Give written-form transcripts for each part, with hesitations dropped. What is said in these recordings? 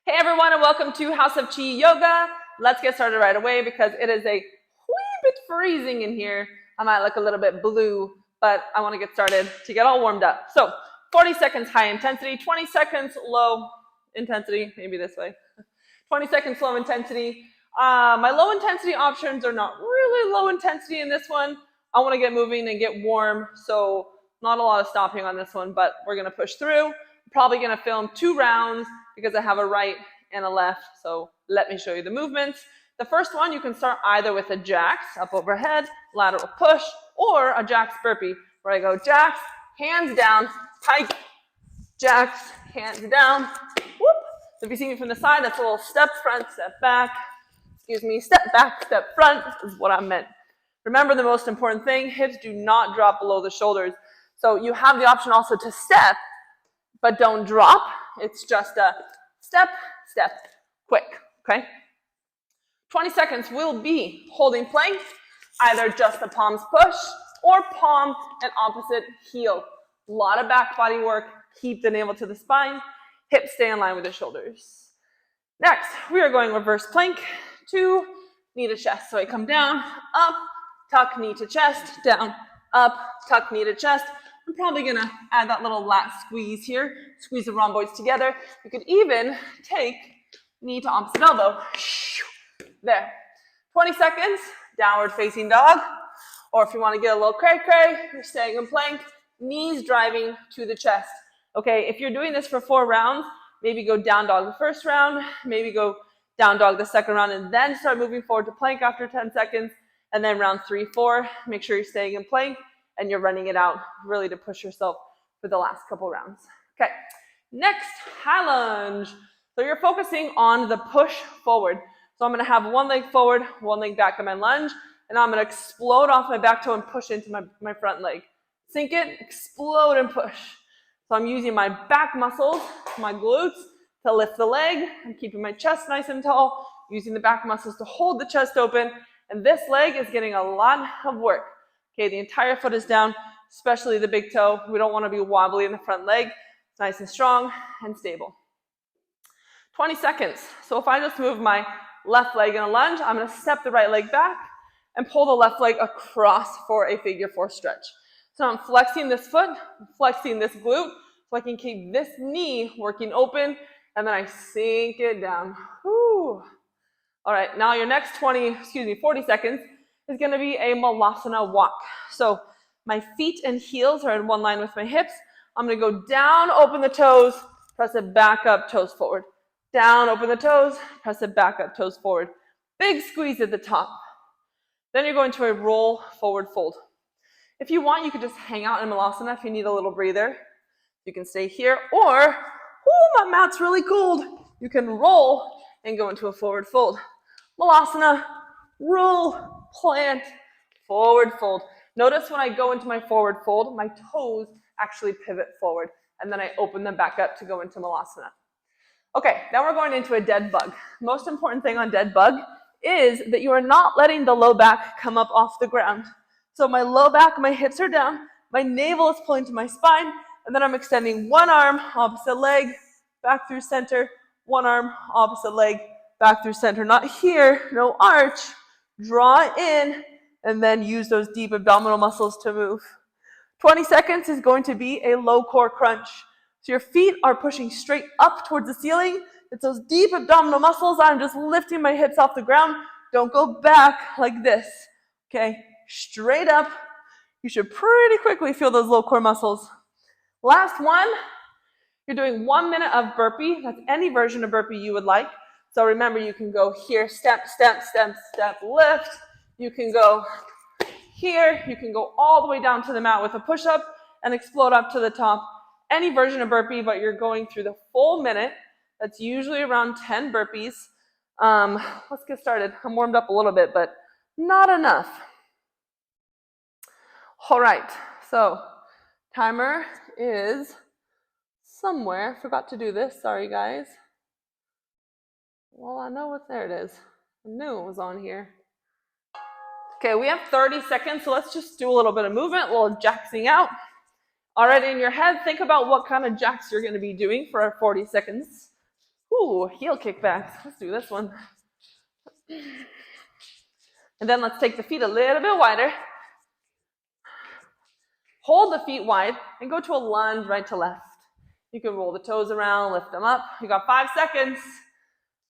Hey everyone, and welcome to House of Chi Yoga. Let's get started right away because it is a wee bit freezing in here. I might look a little bit blue, but I want to get started to get all warmed up. So 40 seconds high intensity, 20 seconds low intensity, maybe this way. 20 seconds low intensity. My low intensity options are not really low intensity in this one. I want to get moving and get warm, so not a lot of stopping on this one, but we're going to push through. Probably going to film 2 rounds because I have a right and a left, so let me show you the movements. The first one, you can start either with a jacks, up overhead, lateral push, or a jacks burpee, where I go jacks, hands down, pike, jacks, hands down, whoop. So if you see me from the side, that's a little step front, step back, step back, step front is what I meant. Remember the most important thing, hips do not drop below the shoulders. So you have the option also to step, but don't drop. It's just a step, step, quick, okay? 20 seconds will be holding plank, either just the palms push or palm and opposite heel. A lot of back body work. Keep the navel to the spine. Hips stay in line with the shoulders. Next, we are going reverse plank to knee to chest. So I come down, up, tuck, knee to chest, down, up, tuck, knee to chest. I'm probably going to add that little lat squeeze here. Squeeze the rhomboids together. You could even take knee to opposite elbow. There. 20 seconds, downward facing dog. Or if you want to get a little cray-cray, you're staying in plank, knees driving to the chest. Okay, if you're doing this for 4 rounds, maybe go down dog the first round, maybe go down dog the second round, and then start moving forward to plank after 10 seconds. And then round 3, 4, make sure you're staying in plank and you're running it out really to push yourself for the last couple rounds. Okay, next, high lunge. So you're focusing on the push forward. So I'm going to have one leg forward, one leg back in my lunge, and I'm going to explode off my back toe and push into my front leg. Sink it, explode, and push. So I'm using my back muscles, my glutes, to lift the leg. I'm keeping my chest nice and tall, using the back muscles to hold the chest open, and this leg is getting a lot of work. Okay, the entire foot is down, especially the big toe. We don't want to be wobbly in the front leg. It's nice and strong and stable. 20 seconds. So if I just move my left leg in a lunge, I'm going to step the right leg back and pull the left leg across for a figure 4 stretch. So I'm flexing this foot, flexing this glute, so I can keep this knee working open, and then I sink it down. Whew. All right, now your next 40 seconds is going to be a malasana walk. So my feet and heels are in one line with my hips. I'm going to go down, open the toes, press it back up, toes forward. Down, open the toes, press it back up, toes forward. Big squeeze at the top. Then you're going to a roll forward fold. If you want, you could just hang out in malasana if you need a little breather. You can stay here, or, my mat's really cold. You can roll and go into a forward fold. Malasana, roll, plant, forward fold. Notice when I go into my forward fold, my toes actually pivot forward, and then I open them back up to go into malasana. Okay, now we're going into a dead bug. Most important thing on dead bug is that you are not letting the low back come up off the ground. So my low back, my hips are down, my navel is pulling to my spine, and then I'm extending one arm, opposite leg, back through center, one arm, opposite leg, back through center. Not here, no arch. Draw in, and then use those deep abdominal muscles to move. 20 seconds is going to be a low core crunch. So your feet are pushing straight up towards the ceiling. It's those deep abdominal muscles. I'm just lifting my hips off the ground. Don't go back like this. Okay, straight up. You should pretty quickly feel those low core muscles. Last one, you're doing 1 minute of burpee. That's any version of burpee you would like. So remember, you can go here, step, step, step, step, lift. You can go here. You can go all the way down to the mat with a push-up and explode up to the top. Any version of burpee, but you're going through the full minute. That's usually around 10 burpees. Let's get started. I'm warmed up a little bit, but not enough. All right, so timer is somewhere. Forgot to do this. Sorry, guys. Well, I know there it is. I knew it was on here. Okay, we have 30 seconds, so let's just do a little bit of movement, a little jacksing out. Already in your head, think about what kind of jacks you're going to be doing for our 40 seconds. Ooh, heel kickbacks. Let's do this one. And then let's take the feet a little bit wider. Hold the feet wide and go to a lunge right to left. You can roll the toes around, lift them up. You got 5 seconds.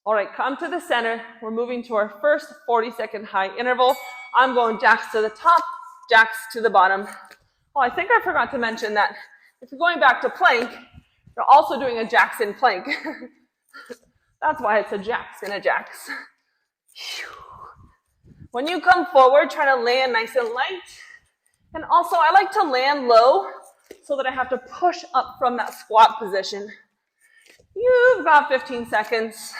All right, come to the center. We're moving to our first 40-second high interval. I'm going jacks to the top, jacks to the bottom. Oh, I think I forgot to mention that if you're going back to plank, you're also doing a jacks in plank. That's why it's a jacks and a jacks. When you come forward, try to land nice and light. And also, I like to land low so that I have to push up from that squat position. You've got 15 seconds.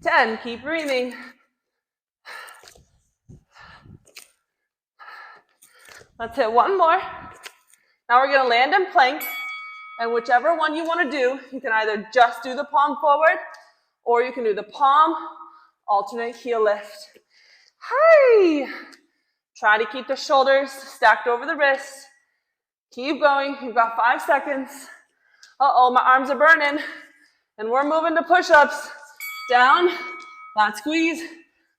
10, keep breathing. Let's hit one more. Now we're gonna land in plank, and whichever one you wanna do, you can either just do the palm forward, or you can do the palm, alternate heel lift. Hi! Try to keep the shoulders stacked over the wrists. Keep going, you've got 5 seconds. Uh-oh, my arms are burning. And we're moving to push-ups. Down, lat squeeze.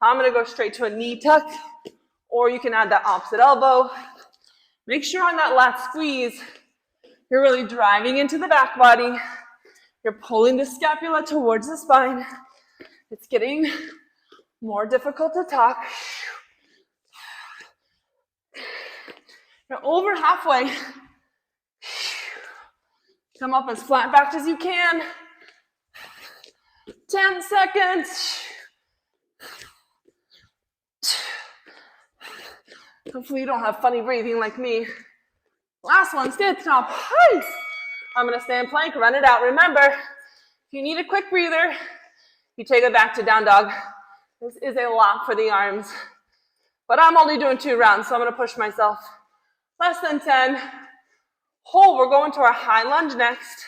I'm gonna go straight to a knee tuck, or you can add that opposite elbow. Make sure on that lat squeeze, you're really driving into the back body. You're pulling the scapula towards the spine. It's getting more difficult to talk. You're over halfway. Come up as flat backed as you can. 10 seconds. Hopefully you don't have funny breathing like me. Last one, stay at the top. Hi. I'm gonna stay in plank, run it out. Remember, if you need a quick breather, you take it back to down dog. This is a lot for the arms. But I'm only doing 2 rounds, so I'm gonna push myself. Less than 10. Hold, we're going to our high lunge next.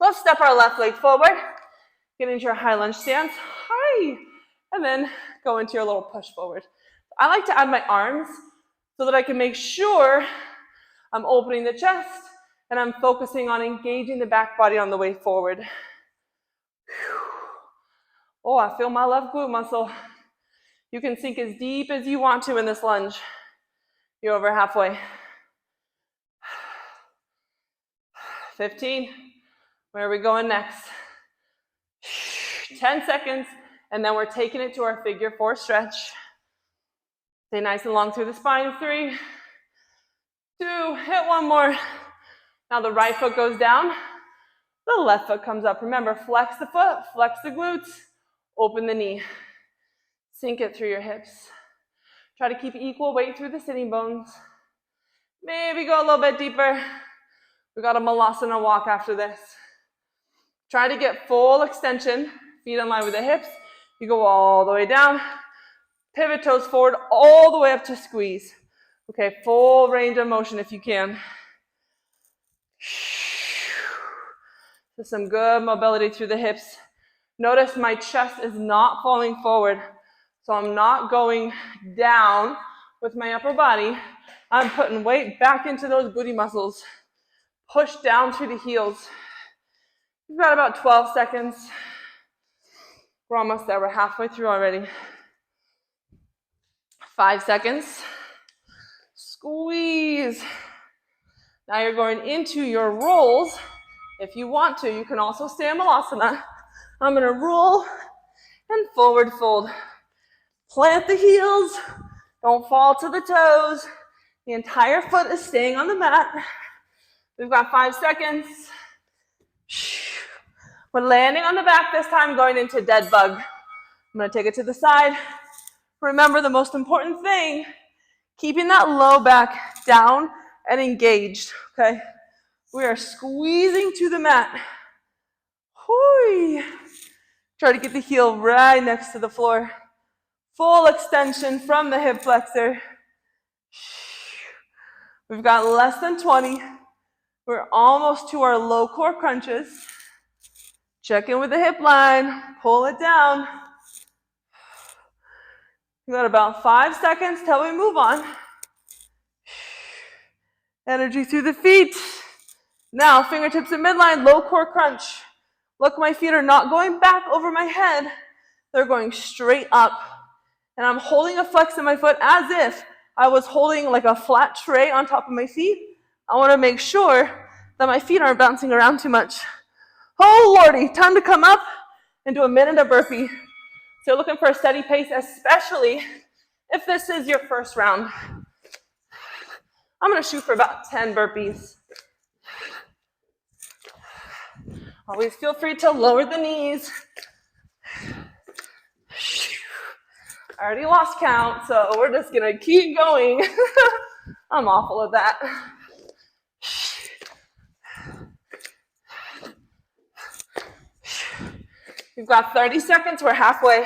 Let's step our left leg forward. Get into your high lunge stance. Hi. And then go into your little push forward. I like to add my arms so that I can make sure I'm opening the chest and I'm focusing on engaging the back body on the way forward. Oh, I feel my left glute muscle. You can sink as deep as you want to in this lunge. You're over halfway. 15. Where are we going next? 10 seconds, and then we're taking it to our figure 4 stretch. Stay nice and long through the spine. 3, 2, hit one more. Now the right foot goes down, the left foot comes up. Remember, flex the foot, flex the glutes, open the knee. Sink it through your hips. Try to keep equal weight through the sitting bones. Maybe go a little bit deeper. We got a malasana walk after this. Try to get full extension, feet in line with the hips. You go all the way down. Pivot toes forward all the way up to squeeze. Okay, full range of motion if you can. So some good mobility through the hips. Notice my chest is not falling forward. So I'm not going down with my upper body. I'm putting weight back into those booty muscles. Push down through the heels. We've got about 12 seconds. We're almost there. We're halfway through already. 5 seconds. Squeeze. Now you're going into your rolls. If you want to, you can also stay in malasana. I'm going to roll and forward fold. Plant the heels. Don't fall to the toes. The entire foot is staying on the mat. We've got 5 seconds. We're landing on the back this time, going into dead bug. I'm going to take it to the side. Remember the most important thing, keeping that low back down and engaged, okay? We are squeezing to the mat. Hoi. Try to get the heel right next to the floor. Full extension from the hip flexor. We've got less than 20. We're almost to our low core crunches. Check in with the hip line. Pull it down. We've got about 5 seconds till we move on. Energy through the feet. Now, fingertips at midline, low core crunch. Look, my feet are not going back over my head. They're going straight up. And I'm holding a flex in my foot as if I was holding like a flat tray on top of my feet. I want to make sure that my feet aren't bouncing around too much. Oh, Lordy, time to come up and do a minute of burpee. So you're looking for a steady pace, especially if this is your first round. I'm going to shoot for about 10 burpees. Always feel free to lower the knees. I already lost count, so we're just going to keep going. I'm awful at that. We've got 30 seconds. We're halfway.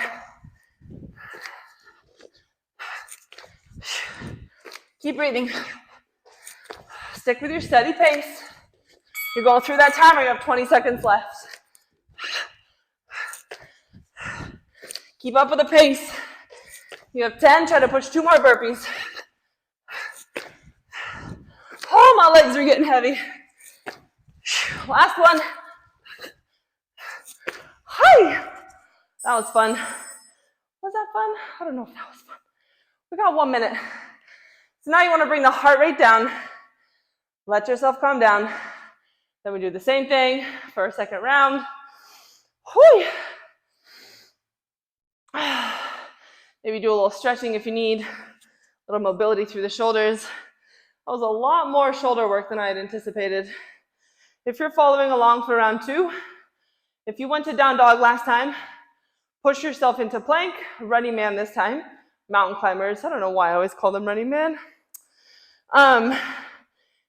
Keep breathing. Stick with your steady pace. You're going through that timer. You have 20 seconds left. Keep up with the pace. You have 10. Try to push 2 more burpees. Oh, my legs are getting heavy. Last one. Hi. That was fun. Was that fun? I don't know if that was fun. We got 1 minute. So now you want to bring the heart rate down. Let yourself calm down. Then we do the same thing for a second round. Whew. Maybe do a little stretching if you need. A little mobility through the shoulders. That was a lot more shoulder work than I had anticipated. If you're following along for round 2, if you went to down dog last time, push yourself into plank, running man this time. Mountain climbers, I don't know why I always call them running man.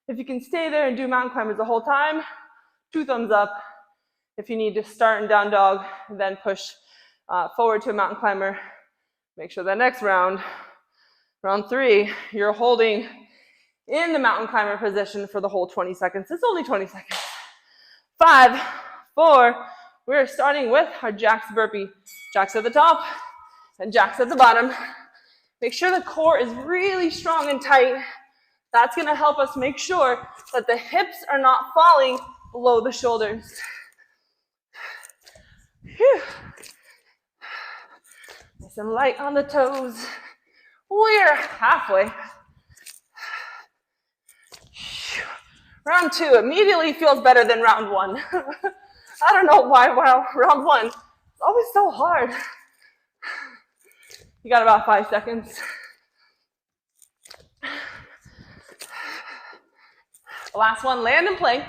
If you can stay there and do mountain climbers the whole time, 2 thumbs up. If you need to start in down dog, then push forward to a mountain climber. Make sure that next round, round 3, you're holding in the mountain climber position for the whole 20 seconds. It's only 20 seconds. 5, 4, we're starting with our jacks burpee. Jacks at the top and jacks at the bottom. Make sure the core is really strong and tight. That's going to help us make sure that the hips are not falling below the shoulders. Whew. Nice and light on the toes. We're halfway. Round 2 immediately feels better than round 1. I don't know why round 1 is always so hard. You got about 5 seconds. Last one, land in plank.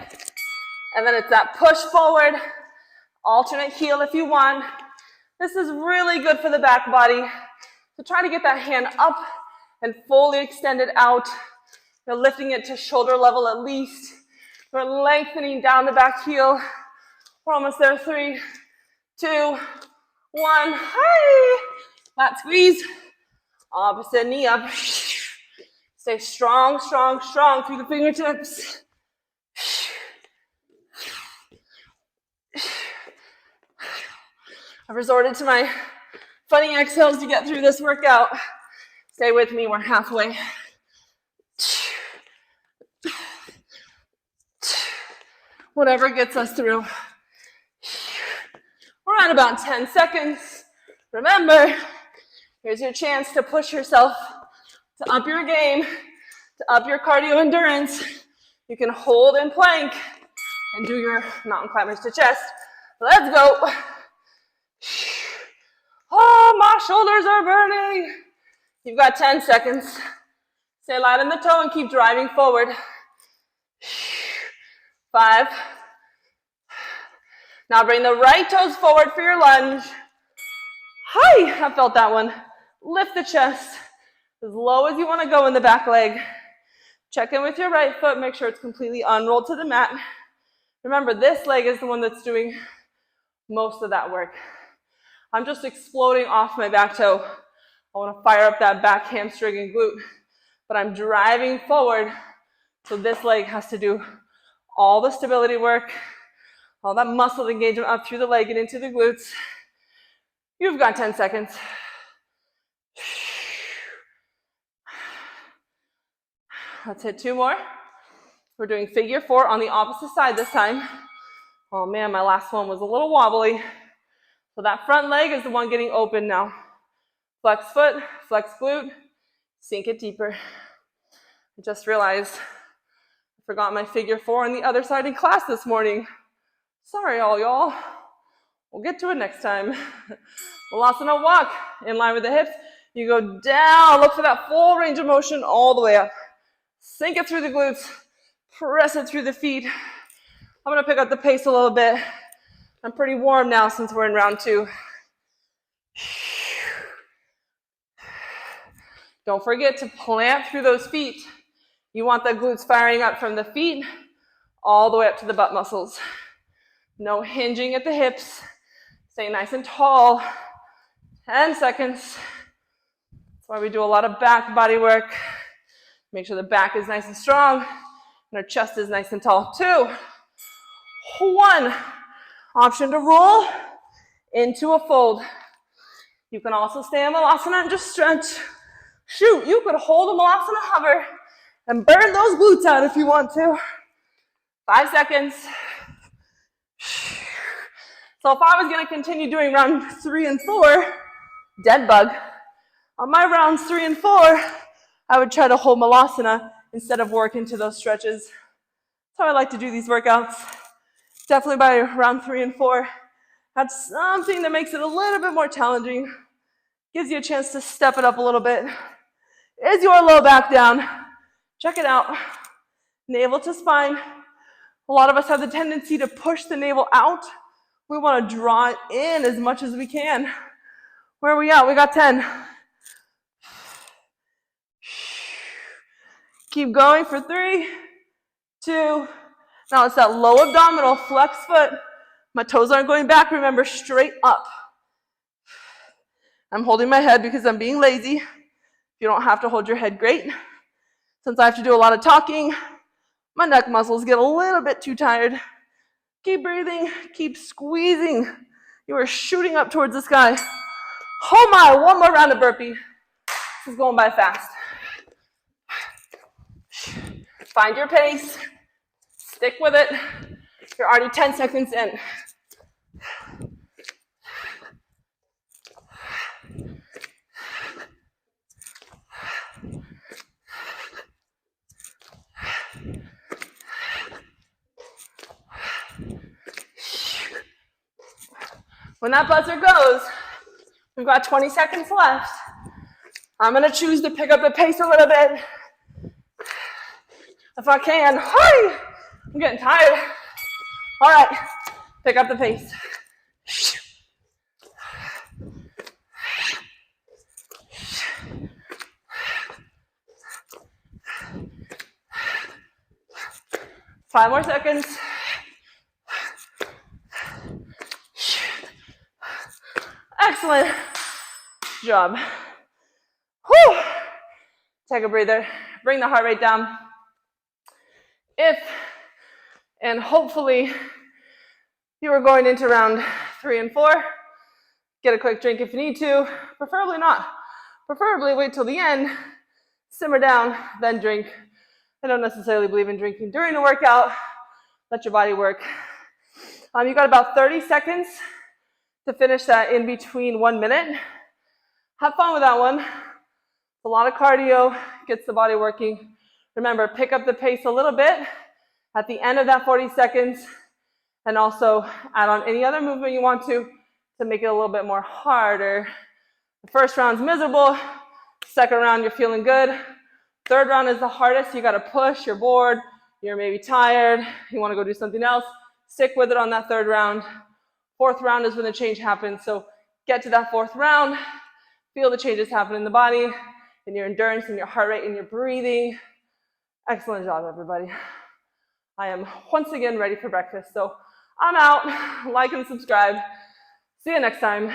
And then it's that push forward, alternate heel if you want. This is really good for the back body. So try to get that hand up and fully extended out. You're lifting it to shoulder level at least. We're lengthening down the back heel. We're almost there. 3, 2, 1. Hi. Lat squeeze. Opposite knee up. Stay strong, strong, strong through the fingertips. I've resorted to my funny exhales to get through this workout. Stay with me, we're halfway. Whatever gets us through. We're at about 10 seconds. Remember, here's your chance to push yourself, to up your game, to up your cardio endurance. You can hold in plank and do your mountain climbers to chest. Let's go. Oh, my shoulders are burning. You've got 10 seconds. Stay light on the toe and keep driving forward. 5. Now bring the right toes forward for your lunge. Hi, I felt that one. Lift the chest as low as you want to go in the back leg. Check in with your right foot. Make sure it's completely unrolled to the mat. Remember, this leg is the one that's doing most of that work. I'm just exploding off my back toe. I want to fire up that back hamstring and glute, but I'm driving forward, so this leg has to do all the stability work, all that muscle engagement up through the leg and into the glutes. You've got 10 seconds. Let's hit 2 more. We're doing figure 4 on the opposite side this time. Oh man, my last one was a little wobbly. So that front leg is the one getting open now. Flex foot, flex glute, sink it deeper. I just realized I forgot my figure 4 on the other side in class this morning. Sorry all y'all. We'll get to it next time. Malasana walk in line with the hips. You go down, look for that full range of motion all the way up. Sink it through the glutes, press it through the feet. I'm gonna pick up the pace a little bit. I'm pretty warm now since we're in round 2. Don't forget to plant through those feet. You want the glutes firing up from the feet all the way up to the butt muscles. No hinging at the hips. Stay nice and tall. 10 seconds. That's why we do a lot of back body work. Make sure the back is nice and strong and our chest is nice and tall. 2, 1. Option to roll into a fold. You can also stay in Malasana and just stretch. Shoot, you could hold a Malasana hover and burn those glutes out if you want to. 5 seconds. So if I was going to continue doing round 3 and 4, dead bug, on my rounds 3 and 4, I would try to hold Malasana instead of work into those stretches. That's how I like to do these workouts. Definitely by round 3 and 4, add something that makes it a little bit more challenging. Gives you a chance to step it up a little bit. Is your low back down? Check it out. Navel to spine. A lot of us have the tendency to push the navel out. We want to draw it in as much as we can. Where are we at? We got 10. Keep going for 3, 2. Now it's that low abdominal, flex foot. My toes aren't going back, remember, straight up. I'm holding my head because I'm being lazy. If you don't have to hold your head, great. Since I have to do a lot of talking, my neck muscles get a little bit too tired. Keep breathing, keep squeezing. You are shooting up towards the sky. Oh my, one more round of burpee. This is going by fast. Find your pace. Stick with it. You're already 10 seconds in. When that buzzer goes, we've got 20 seconds left. I'm going to choose to pick up the pace a little bit. If I can. Hurry! I'm getting tired. All right, pick up the pace. Five more seconds. Excellent job. Whew. Take a breather. Bring the heart rate down. If, and hopefully, you are going into round 3 and 4, get a quick drink if you need to. Preferably not. Preferably wait till the end, simmer down, then drink. I don't necessarily believe in drinking during a workout. Let your body work. You got about 30 seconds to finish that in between 1 minute. Have fun with that one. A lot of cardio gets the body working. Remember, pick up the pace a little bit at the end of that 40 seconds and also add on any other movement you want to make it a little bit more harder. The first round's miserable. Second round, you're feeling good. Third round is the hardest. You got to push. You're bored. You're maybe tired. You want to go do something else. Stick with it on that third round. Fourth round is when the change happens. So get to that fourth round. Feel the changes happen in the body, in your endurance, in your heart rate, in your breathing. Excellent job, everybody. I am once again ready for breakfast. So I'm out. Like and subscribe. See you next time.